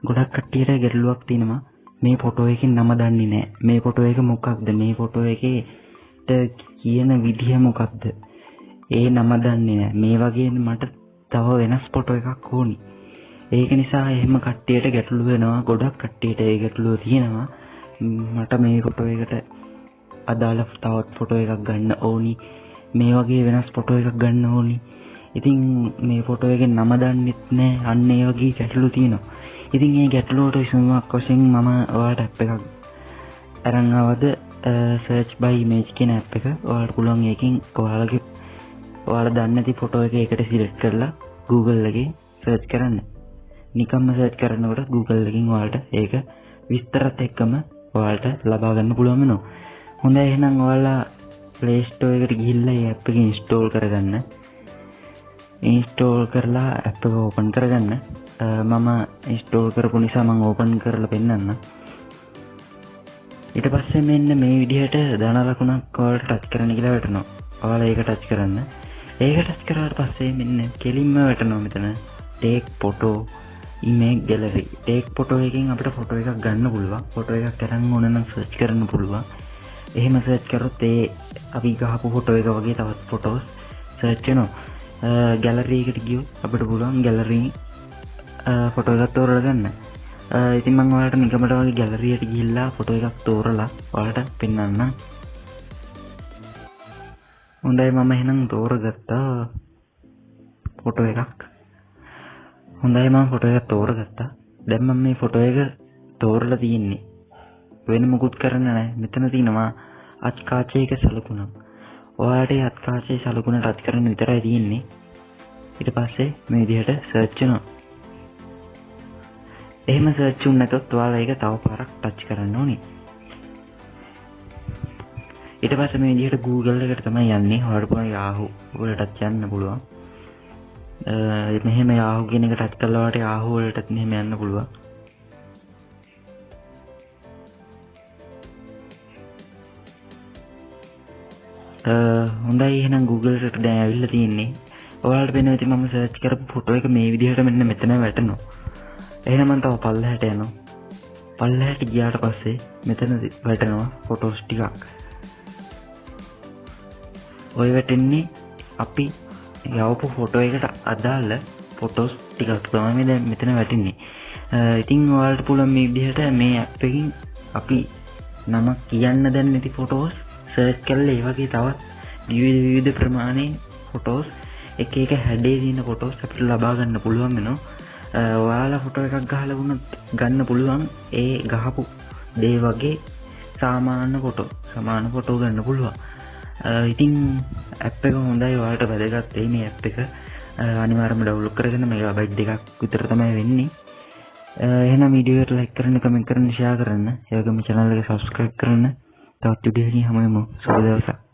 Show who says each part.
Speaker 1: ගොඩක් කට්ටියට ගැටලුවක් තියෙනවා මේ ෆොටෝ එකේ නම දන්නේ නැහැ. මේ ෆොටෝ එක මොකක්ද? මේ ෆොටෝ එකේ කියන විදිහ මොකක්ද? ඒ නම දන්නේ නැහැ. මේ වගේ මට තව වෙනස් ෆොටෝ එකක් ඕනි. ඒක නිසා එහෙම කට්ටියට ගැටලු වෙනවා. ගොඩක් කට්ටියට ඒ ගැටලුව තියෙනවා. මට මේ ෆොටෝ එකට අදාළ තවත් ෆොටෝ එකක් ගන්න ඕනි. මේ වගේ වෙනස් ෆොටෝ එකක් ගන්න ඕනි. ඉතින් මේ ෆොටෝ එකේ නම දන්නෙත් නැහැ. අන්න ඒ වගේ ගැටලු තියෙනවා. ඉතින් මේ ගැටලුවට විසඳුමක් වශයෙන් මම ඔයාලට ඇප් එකක් අරන් ආවද search by image කියන ඇප් එක. ඔයාලට පුළුවන් ඒකෙන් ඔයාලා දන්නේ නැති ෆොටෝ එක එකට සිලෙක්ට් කරලා Google එකේ search කරන්න. නිකම්ම search කරනකොට Google එකෙන් ඔයාලට ඒක විස්තරත් එක්කම ඔයාලට ලබා ගන්න පුළුවන් වෙනවා. හොඳයි එහෙනම් ඔයාලා Play Store එකට ගිහිල්ලා මේ ඇප් එක install කරගන්න. install කරලා ඇප් එක open කරගන්න. මම install කරපු නිසා මම open කරලා පෙන්නන්න. ඊට පස්සේ මෙන්න මේ විදිහට ධන ලකුණක් ඔයාලට ටච් කරන්න කියලා වැටෙනවා. ඔයාලා ඒක ටච් කරන්න. ඒක ටච් කරාට පස්සේ මෙන්න කෙලින්ම වැටෙනවා මෙතන take photo image gallery. take photo එකෙන් අපිට ෆොටෝ එකක් ගන්න පුළුවන්. ෆොටෝ එකක් අරන් ඕන නම් search කරන්න පුළුවන්. එහෙම search කරොත් ඒ අපි ගහපු ෆොටෝ එක වගේ තවත් ෆොටෝස් search වෙනවා. gallery එකට ගියොත් අපිට පුළුවන් gallery ෆොටෝ එකක් තෝරලා ගන්න. ඉතින් මම ඔයාලට නිකමට වගේ gallery එකට ගිහිල්ලා ෆොටෝ එකක් තෝරලා ඔයාලට පෙන්නන්නම්. හොඳයි මම එහෙනම් තෝරගත්තා ෆොටෝ එකක්. හොඳයි මම ෆොටෝ එක තෝරගත්තා. දැන් මම මේ ෆොටෝ එක තෝරලා තියෙන්නේ. වෙන මොකුත් කරන්න නැහැ. මෙතන තියෙනවා අත්කාචයක සලකුණක්. ඔයාලට ඒ අත්කාචයේ සලකුණ ටච් කරන්න විතරයි තියෙන්නේ. ඊට පස්සේ මේ විදිහට සර්ච් වෙනවා. එහෙම සර්ච් වුණ නැතොත් ඔයාලා ඒක තව පාරක් ටච් කරන්න ඕනේ. ඊට පස්සේ මේ විදිහට Google එකට තමයි යන්නේ. ඔයාලට පුළුවන් Yahoo වලටත් යන්න පුළුවන්. මෙහෙම Yahoo කියන එක ටච් කරලා ඔයාලට Yahoo වලටත් මෙහෙම යන්න පුළුවන්. හොඳයි එහෙනම් Google එකට දැන් ඇවිල්ලා තියෙන්නේ. ඔයාලට වෙන ඉතින් මම සර්ච් කරපු ෆොටෝ එක මේ විදිහට මෙන්න මෙතන වැටෙනවා. එහෙනම් මම තව පල්ලෙහාට යනවා. පල්ලෙහාට ගියාට පස්සේ මෙතන වැටෙනවා ෆොටෝස් ටිකක්. ඔය වැටෙන්නේ අපි යවපු ෆොටෝ එකට අදාළ ෆොටෝස් ටිකක් තමයි දැන් මෙතන වැටෙන්නේ. ඉතින් ඔයාලට පුළුවන් මේ විදිහට මේ ඇප් එකකින් අපි නමක් කියන්න දැන් නැති ෆොටෝස් සර්ච් කරලා ඒ වගේ තවත් විවිධ ප්‍රමාණයේ ෆොටෝස් එක එක හැඩේ තියෙන ෆොටෝස් අපිට ලබා ගන්න පුළුවන් වෙනවා. ඔයාලා ෆොටෝ එකක් ගහලා වුණත් ගන්න පුළුවන් ඒ ගහපු දේ වගේ සමාන ෆොටෝ ගන්න පුළුවන්. ඉතින් ඇප් එක හොඳයි. ඔයාලට වැදගත් වෙයි මේ ඇප් එක. අනිවාර්යයෙන්ම ඩවුන්ලෝඩ් කරගෙන මෙගාබයිට් 2ක් විතර තමයි වෙන්නේ. එහෙනම් වීඩියෝ එකට ලයික් කරන්න, කමෙන්ට් කරන්න, ෂෙයා කරන්න. ඒ වගේම channel එක subscribe කරන්න. තවත් වීඩියෝ එකකින් හමු වෙමු. සුබ දවසක්.